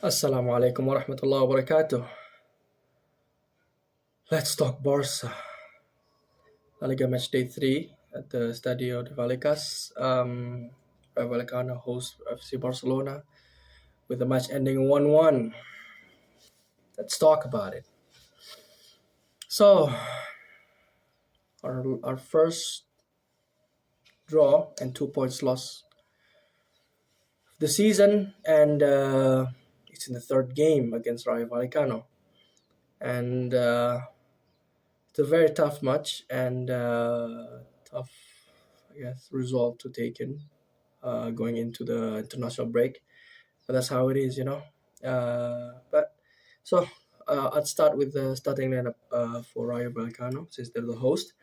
Assalamualaikum warahmatullahi wabarakatuh. Let's talk Barça. La Liga Matchday 3 at the Estadio de Vallecas. Rayo Vallecano hosts FC Barcelona with the match ending 1-1. Let's talk about it. So, our first draw and 2 points loss of the season, and it's in the third game against Rayo Vallecano. And it's a very tough match and tough, result to take in going into the international break. But that's how it is, you know. I'd start with the starting lineup for Rayo Vallecano since they're the host.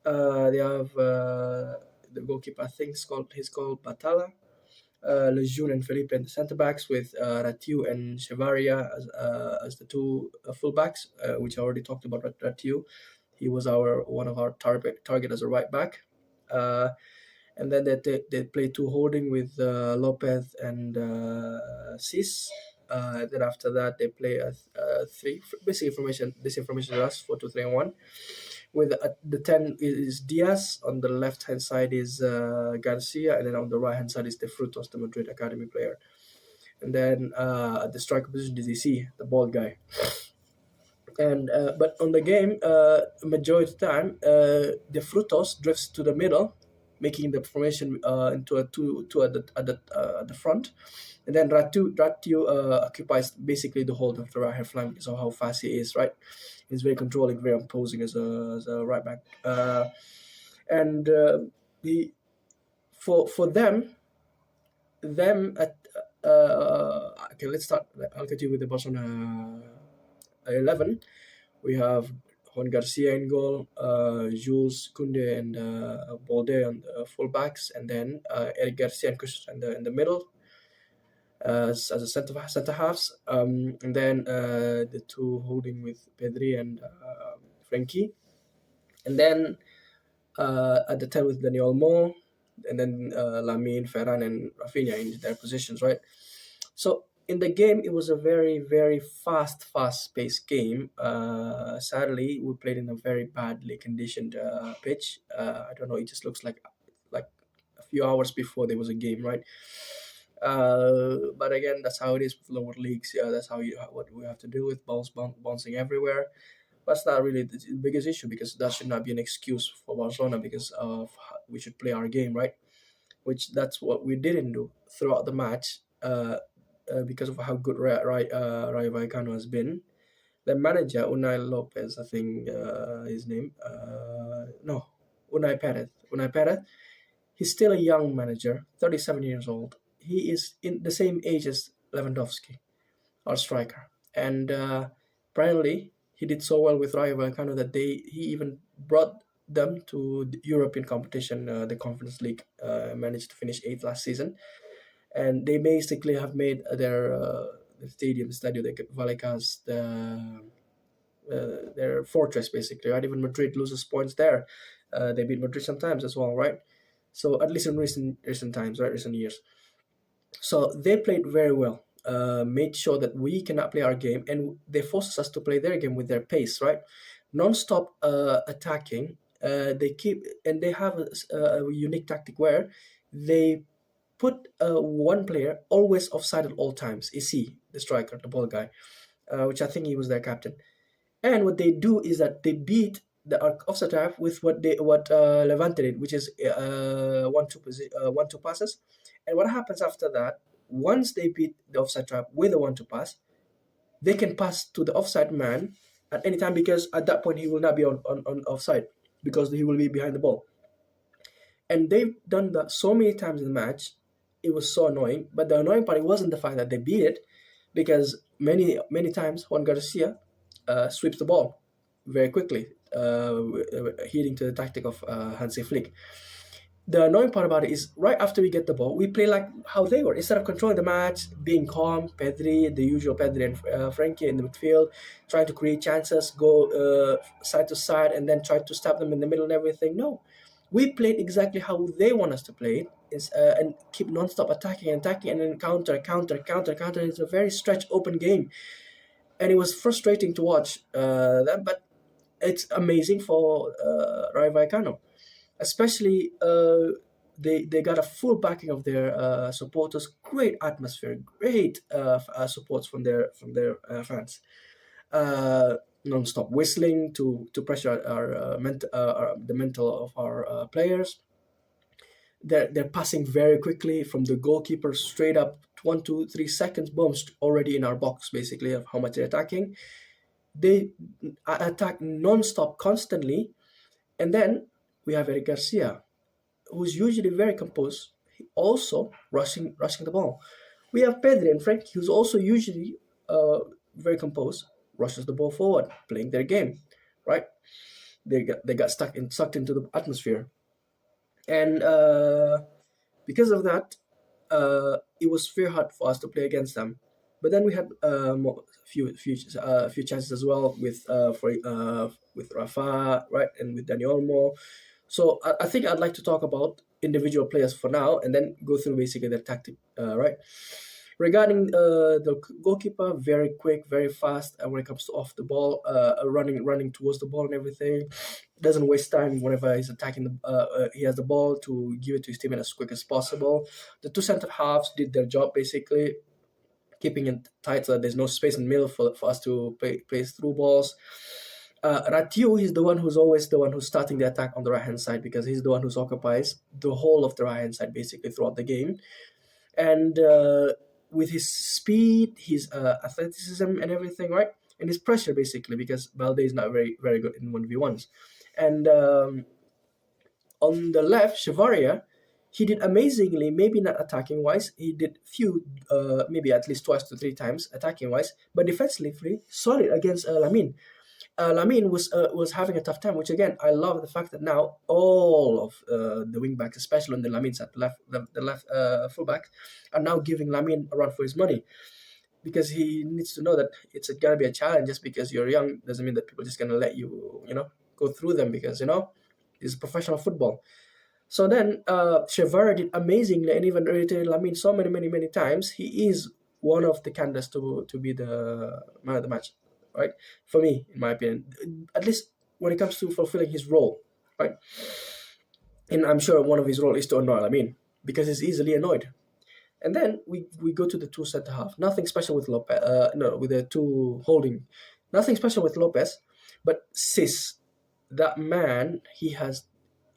They have the goalkeeper. I think he's called Batala. Lejeune and Felipe in the centre backs, with Ratiu and Chevaria as the two fullbacks, which I already talked about. Ratiu, he was one of our target as a right back. And then they play two holding with Lopez and Cis. Then after that they play a three basic information. This information is us 4-2-3-1. With the 10 is Diaz, on the left hand side is Garcia, and then on the right hand side is De Frutos, the Madrid academy player. And then at the striker position is DC, the bald guy. And but on the game, majority of the time, De Frutos drifts to the middle, making the formation into a two at the front, and then Ratiu occupies basically the whole of the right hand flank because of how fast he is. Right, he's very controlling, very imposing as a right back. And for them at okay, let's start. I'll continue with the Barcelona 11. We have Juan Garcia in goal, Jules Koundé and Balde on the fullbacks, and then Eric Garcia and Christian in the middle as a center halves. And then the two holding with Pedri and Frankie, and then at the 10 with Daniel Olmo, and then Lamine, Ferran, and Rafinha in their positions, right? So in the game, it was a very, very fast-paced game. Sadly, we played in a very badly conditioned pitch. I don't know. It just looks like a few hours before there was a game, right? But again, that's how it is with lower leagues. Yeah, that's what we have to do with balls bouncing everywhere. But it's not really the biggest issue, because that should not be an excuse for Barcelona, because we should play our game, right? Which that's what we didn't do throughout the match. Because of how good Rayo Vallecano has been. The manager, Unai Lopez, I think his name. No, Unai Perez. Unai Perez. He's still a young manager, 37 years old. He is in the same age as Lewandowski, our striker. And apparently, he did so well with Rayo Vallecano that he even brought them to the European competition, the Conference League. Managed to finish 8th last season. And they basically have made their Stadio de Vallecas their fortress, basically, right? Even Madrid loses points there. They beat Madrid sometimes as well, right? So at least in recent times, right, recent years. So they played very well, made sure that we cannot play our game, and they forces us to play their game with their pace, right? Non-stop attacking. They have a unique tactic where they put one player always offside at all times. Is he the striker, the ball guy, which I think he was their captain. And what they do is that they beat the offside trap with what Levante did, which is 1-2 passes. And what happens after that? Once they beat the offside trap with a 1-2 pass, they can pass to the offside man at any time, because at that point he will not be on offside, because he will be behind the ball. And they've done that so many times in the match. It was so annoying. But the annoying part, it wasn't the fact that they beat it, because many times Juan Garcia sweeps the ball very quickly, heeding to the tactic of Hansi Flick. The annoying part about it is, right after we get the ball, we play like how they were. Instead of controlling the match, being calm, Pedri, the usual Pedri and Frankie in the midfield, trying to create chances, go side to side, and then try to stab them in the middle and everything. No, we played exactly how they want us to play, and keep non-stop attacking, and then counter. It's a very stretched open game, and it was frustrating to watch. But it's amazing for Rayo Vallecano, especially they got a full backing of their supporters. Great atmosphere, great supports from their fans. Non-stop whistling to pressure the mental of our players. They're passing very quickly from the goalkeeper straight up 1 2 3 seconds, boom, already in our box, basically, of how much they're attacking. They attack non-stop constantly. And then we have Eric Garcia, who's usually very composed, also rushing the ball. We have Pedri and Frank, who's also usually very composed, rushes the ball forward, playing their game, right? They got sucked into the atmosphere, and because of that, it was very hard for us to play against them. But then we had few chances as well with Rafa, right, and with Dani Olmo. So I think I'd like to talk about individual players for now, and then go through basically their tactic, right? Regarding the goalkeeper, very quick, very fast when it comes to off the ball, running towards the ball and everything. Doesn't waste time whenever he's attacking he has the ball to give it to his teammate as quick as possible. The two center halves did their job basically, keeping it tight so that there's no space in the middle for us to play through balls. Ratiu, he's the one who's always the one who's starting the attack on the right hand side, because he's the one who's occupies the whole of the right hand side basically throughout the game. And with his speed, his athleticism and everything, right? And his pressure basically, because Balde is not very, very good in 1v1s. And on the left, Chavaria, he did amazingly, maybe not attacking wise. He did few, maybe at least 2 to 3 times attacking wise, but defensively solid against Lamine. Lamine was having a tough time, which again I love the fact that now all of the wing backs, especially on the Lamine side, the left fullback, are now giving Lamine a run for his money, because he needs to know that it's gonna be a challenge. Just because you're young doesn't mean that people are just gonna let you go through them, because it's professional football. So then Chevara did amazingly and even irritated Lamine so many times. He is one of the candidates to be the man of the match, right? For me, in my opinion, at least when it comes to fulfilling his role, right? And I'm sure one of his role is to annoy Lamine, because he's easily annoyed. And then we go to the two center half. Nothing special with Lopez. No, with the two holding. Nothing special with Lopez, but Sis, that man, he has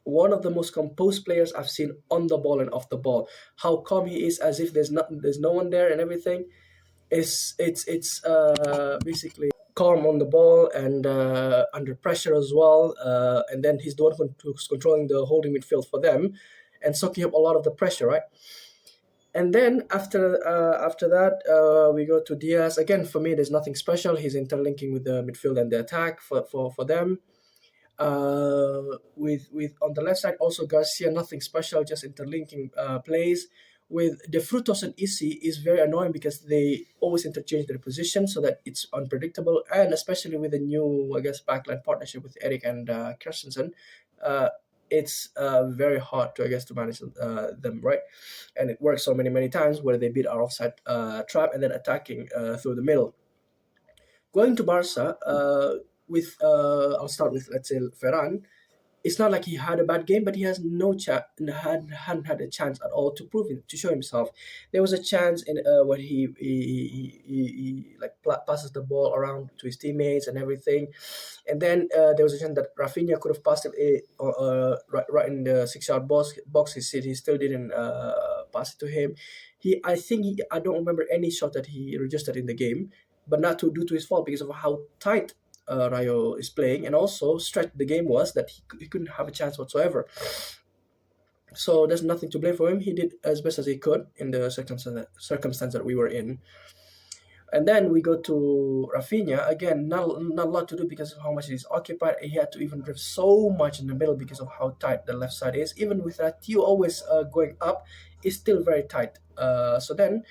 one of the most composed players I've seen on the ball and off the ball. How calm he is, as if there's no one there and everything. It's basically calm on the ball and under pressure as well. And then he's the one who's controlling the holding midfield for them and soaking up a lot of the pressure, right? And then after that, we go to Diaz. Again, for me, there's nothing special. He's interlinking with the midfield and the attack for them. With on the left side also Garcia, nothing special, just interlinking plays. With De Frutos and Isi is very annoying because they always interchange their position, so that it's unpredictable, and especially with the new, I guess, backline partnership with Eric and Christensen, it's very hard to, I guess, to manage them, right? And it works so many times where they beat our offside trap and then attacking through the middle. Going to Barca, I'll start with, let's say, Ferran. It's not like he had a bad game, but he has hadn't had a chance at all to to show himself. There was a chance in when he like passes the ball around to his teammates and everything, and then there was a chance that Rafinha could have passed it right in the 6-yard box. He still didn't pass it to him. I don't remember any shot that he registered in the game, but not due to his fault, because of how tight Rayo is playing, and also stretched the game was that he couldn't have a chance whatsoever. So there's nothing to blame for him. He did as best as he could in the circumstance that we were in. And then we go to Rafinha. Again, not a lot to do because of how much he's occupied. He had to even drift so much in the middle because of how tight the left side is. Even with Ratiu always going up, it's still very tight. So then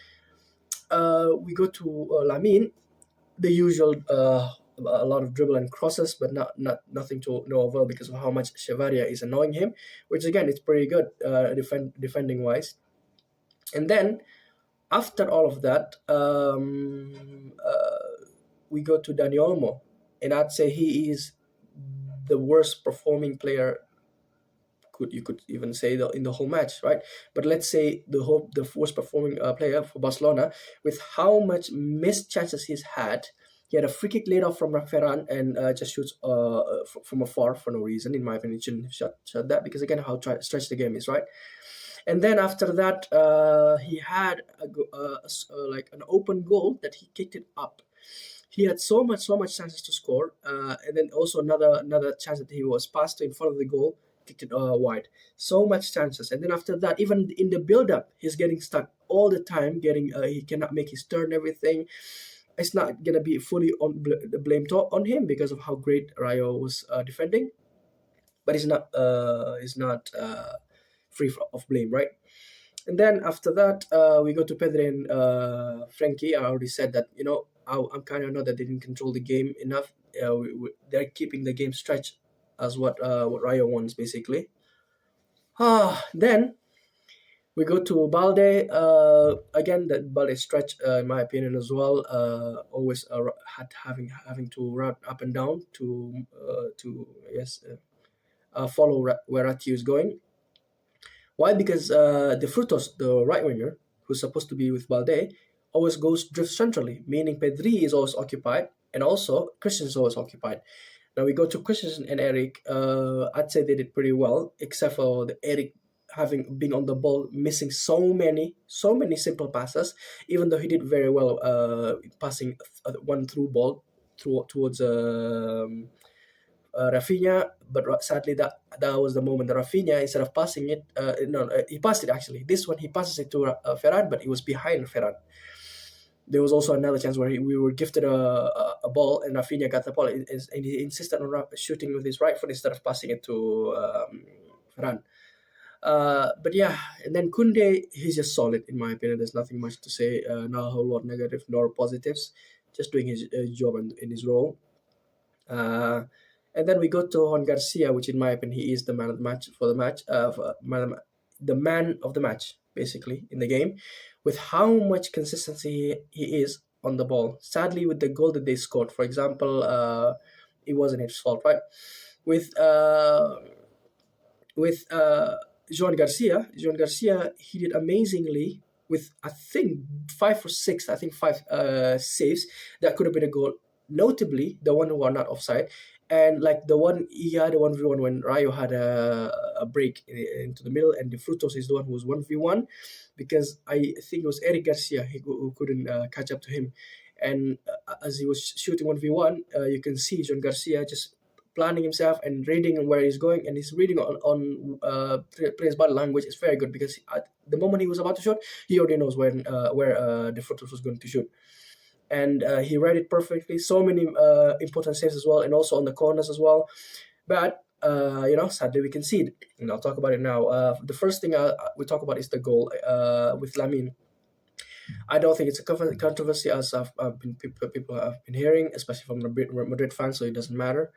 we go to Lamine, the usual a lot of dribble and crosses, but nothing to no avail because of how much Chavaria is annoying him, which again it's pretty good defending wise. And then after all of that, we go to Dani Olmo, and I'd say he is the worst performing player. You could even say in the whole match, right? But let's say the worst performing player for Barcelona, with how much missed chances he's had. He had a free kick laid off from Ferran and just shoots from afar for no reason. In my opinion, he shouldn't have shot that because again, how stretched the game is, right? And then after that, he had like an open goal that he kicked it up. He had so much chances to score, and then also another chance that he was passed to in front of the goal, kicked it wide. So much chances, and then after that, even in the build-up, he's getting stuck all the time. He cannot make his turn. Everything. It's not gonna be fully on the blame on him because of how great Rayo was defending, but he's not free of blame, right? And then after that, we go to Pedri and Frankie. I already said that, I'm kind of know that they didn't control the game enough. They're keeping the game stretched as what Rayo wants, basically. Then we go to Balde. Again, that Balde stretch, in my opinion, as well. Always having to run up and down to follow where Ratiu is going. Why? Because the Frutos, the right winger, who's supposed to be with Balde, always drifts centrally, meaning Pedri is always occupied, and also Christian is always occupied. Now we go to Christian and Eric. I'd say they did pretty well, except for the Eric being on the ball, missing so many simple passes, even though he did very well passing one through ball towards Rafinha, but sadly that was the moment that Rafinha, instead of passing it, he passed it actually. This one he passes it to Ferran, but he was behind Ferran. There was also another chance where we were gifted a ball and Rafinha got the ball and he insisted on shooting with his right foot instead of passing it to Ferran. But yeah, and then Kunde, he's just solid in my opinion. There's nothing much to say, not a whole lot negative nor positives, just doing his job in his role. And then we go to Juan Garcia, which in my opinion, he is the man of the match the man of the match, basically, in the game, with how much consistency he is on the ball. Sadly, with the goal that they scored, for example, it wasn't his fault, right? With Juan Garcia, he did amazingly with, I think, five saves. That could have been a goal. Notably, the one who are not offside. And like the one, he had a 1v1 when Rayo had a break into the middle, and the Frutos is the one who was 1v1 because I think it was Eric Garcia who couldn't catch up to him. And as he was shooting 1v1, you can see John Garcia just planning himself and reading where he's going, and his reading on players' body language is very good because at the moment he was about to shoot, he already knows where the Frutos was going to shoot. And he read it perfectly. So many important saves as well, and also on the corners as well. But sadly we concede, and I'll talk about it now. The first thing we talk about is the goal with Lamine. I don't think it's a controversy as people have been hearing, especially from the Madrid fans, so it doesn't matter.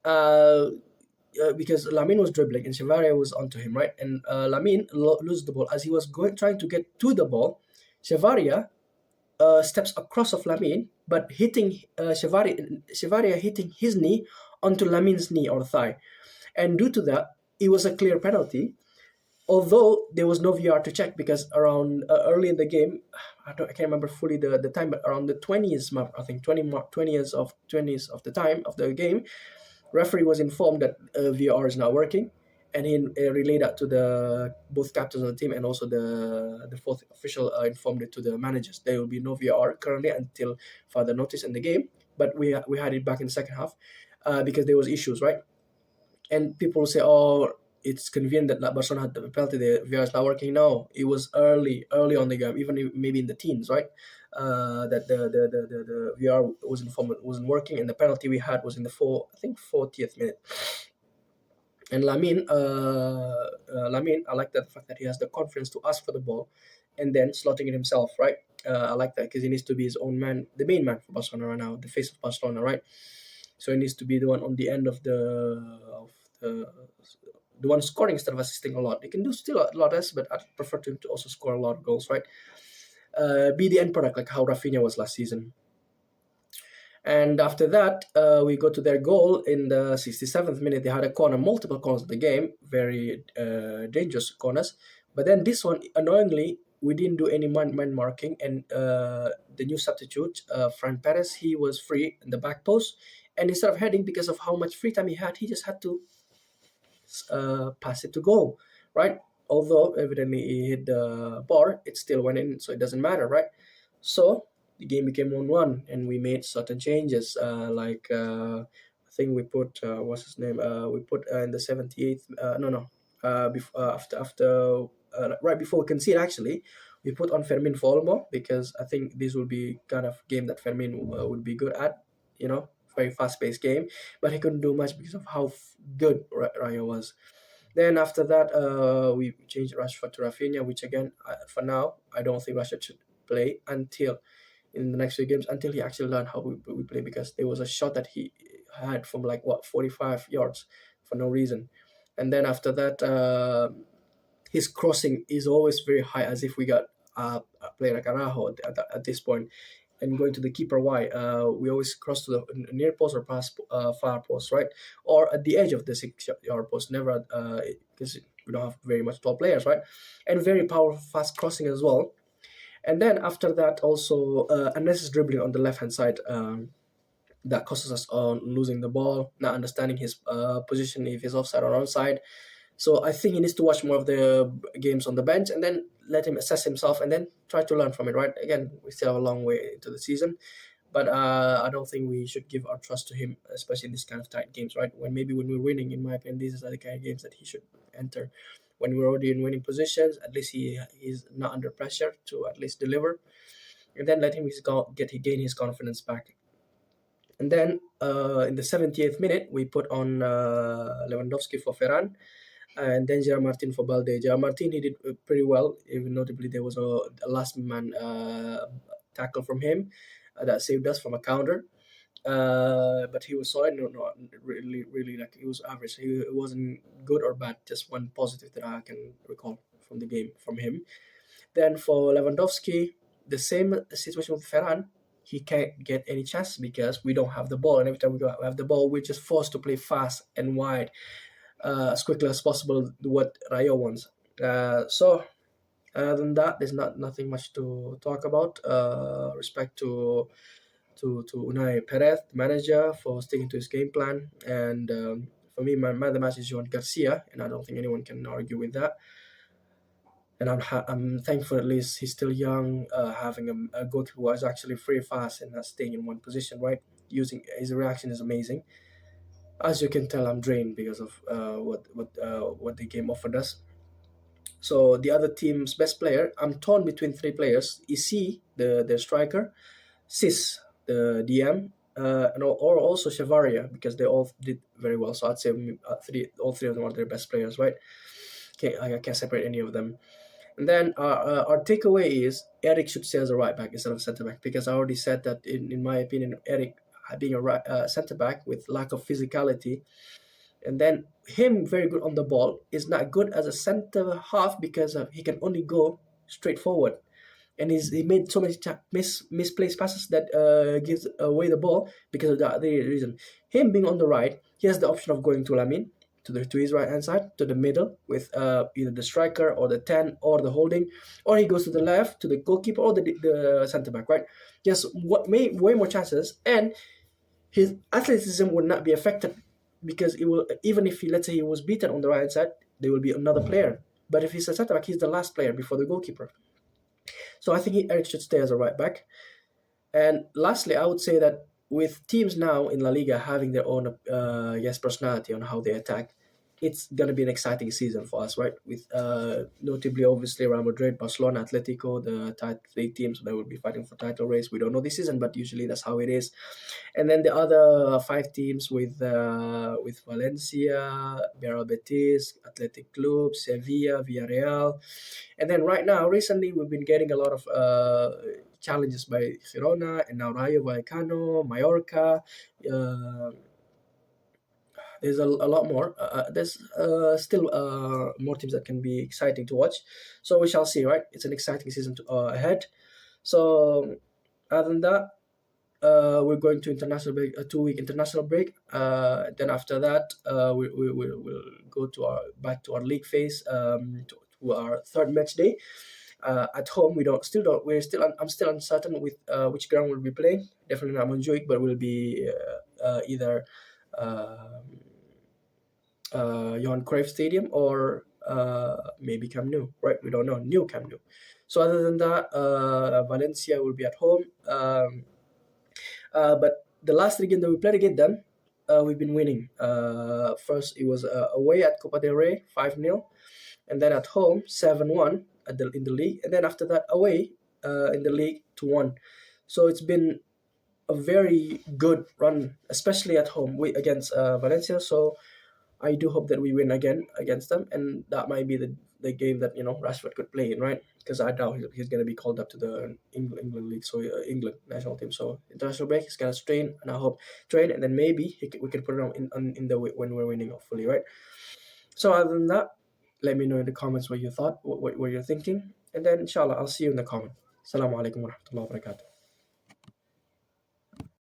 Because Lamine was dribbling and Chavaria was onto him, right? And Lamine loses the ball as he was trying to get to the ball. Chavaria steps across of Lamine, but hitting Chavaria hitting his knee onto Lamine's knee or thigh, and due to that, it was a clear penalty. Although there was no VR to check because around early in the game, I can't remember fully the time, but around the 20th mark, I think 20th of the time of the game, referee was informed that VR is not working. And he relayed that to both captains of the team, and also the fourth official informed it to the managers. There will be no VAR currently until further notice in the game. But we had it back in the second half because there was issues, right? And people will say, "Oh, it's convenient that Barcelona had the penalty. The VAR is not working." No, it was early on the game, even maybe in the teens, right? That the VAR wasn't working, and the penalty we had was in the 40th minute. And Lamine, I like the fact that he has the confidence to ask for the ball and then slotting it himself, right? I like that because he needs to be his own man, the main man for Barcelona right now, the face of Barcelona, right? So he needs to be the one on the end of the one scoring instead of assisting a lot. He can do still a lot less, but I prefer him to also score a lot of goals, right? Be the end product like how Rafinha was last season. And after that, we go to their goal in the 67th minute. They had a corner, multiple corners of the game, very dangerous corners. But then this one, annoyingly, we didn't do any man marking. And the new substitute, Fran Perez, he was free in the back post. And instead of heading, because of how much free time he just had to pass it to goal, right? Although evidently he hit the bar, it still went in, so it doesn't matter, right? So the game became 1-1, and we made certain changes. I think we put what's his name? We put in the 78th. No, no. Right before we concede, actually, we put on Fermin Folmo because I think this will be kind of game that Fermin would be good at. Very fast-paced game, but he couldn't do much because of how good Rayo was. Then after that, we changed Rashford to Rafinha, which again, for now, I don't think Rashford should play until in the next few games until he actually learned how we play, because there was a shot that he had from like 45 yards for no reason. And then after that, his crossing is always very high, as if we got a player like Araujo at this point. And going to the keeper, why? We always cross to the near post or pass far post, right? Or at the edge of the 6-yard post, never because we don't have very much tall players, right? And very powerful, fast crossing as well. And then after that, also unnecessary dribbling on the left hand side. That causes us on losing the ball, not understanding his position, if he's offside or onside. So I think he needs to watch more of the games on the bench and then let him assess himself and then try to learn from it, right? Again, we still have a long way into the season, but I don't think we should give our trust to him, especially in this kind of tight games, right? When we're winning, in my opinion, these are the kind of games that he should enter. When we're already in winning positions, at least he's not under pressure to at least deliver, and then let him gain his confidence back. And then in the 70th minute, we put on Lewandowski for Ferran, and then Gerard Martin for Balde. Gerard Martin, he did pretty well. Even notably, there was a last man tackle from him that saved us from a counter. But he was solid. No, really, really, like, he was average. It wasn't good or bad. Just one positive that I can recall from the game from him. Then for Lewandowski, the same situation with Ferran. He can't get any chances because we don't have the ball, and every time we have the ball, we're just forced to play fast and wide, as quickly as possible, what Rayo wants. So other than that, there's nothing much to talk about. Respect to Unai Perez, the manager, for sticking to his game plan. And for me, my man of the match is Joan Garcia, and I don't think anyone can argue with that. And I'm thankful at least he's still young, having a goalkeeper who is actually very fast and not staying in one position, right? Using his reaction is amazing. As you can tell, I'm drained because of what the game offered us. So the other team's best player, I'm torn between three players: Isi, the striker, Sis, the DM, or also Chavaria, because they all did very well. So I'd say all three of them are their best players, right? I can't separate any of them. And then our takeaway is Eric should stay as a right back instead of centre back, because I already said that in my opinion, Eric being a centre back with lack of physicality, and then him very good on the ball, is not good as a centre half because he can only go straight forward, and he made so many misplaced passes that gives away the ball because of the reason. Him being on the right, he has the option of going to Lamin, to his right hand side, to the middle with either the striker or the 10 or the holding, or he goes to the left to the goalkeeper or the centre back, right? Yes, way more chances, and his athleticism would not be affected, because it will, even if let's say he was beaten on the right hand side, there will be another player. But if he's a centre back, he's the last player before the goalkeeper. So I think Eric should stay as a right back. And lastly, I would say that with teams now in La Liga having their own personality on how they attack, it's gonna be an exciting season for us, right? With notably, obviously, Real Madrid, Barcelona, Atletico, the three teams that will be fighting for title race. We don't know this season, but usually that's how it is. And then the other five teams with Valencia, Real Betis, Athletic Club, Sevilla, Villarreal, and then right now, recently, we've been getting a lot of challenges by Girona and now Rayo Vallecano, Mallorca, there's a lot more. There's still more teams that can be exciting to watch. So we shall see, right? It's an exciting season ahead. So other than that, we're going to international break, a 2 week international break. Then after that, we'll go to our back to our league phase, to our third match day. At home, I'm still uncertain with which ground we'll be playing. Definitely not Montjuic, but will be either Johan Cruyff Stadium or maybe Camp Nou, right? We don't know. New Camp Nou. So other than that, Valencia will be at home. But the last three games that we played against them, we've been winning. First, it was away at Copa del Rey, 5-0, and then at home, 7-1 in the league, and then after that, away in the league, 2-1. So it's been a very good run, especially at home against Valencia. So I do hope that we win again against them, and that might be the game that Rashford could play in, right? Because I doubt he's going to be called up to the England league, so England national team. So international break, he's going to train, and I hope train, and then maybe we can put it in the when we're winning, hopefully, right? So other than that, let me know in the comments what you thought, what you're thinking, and then inshallah I'll see you in the comment. Assalamu alaikum warahmatullahi wabarakatuh.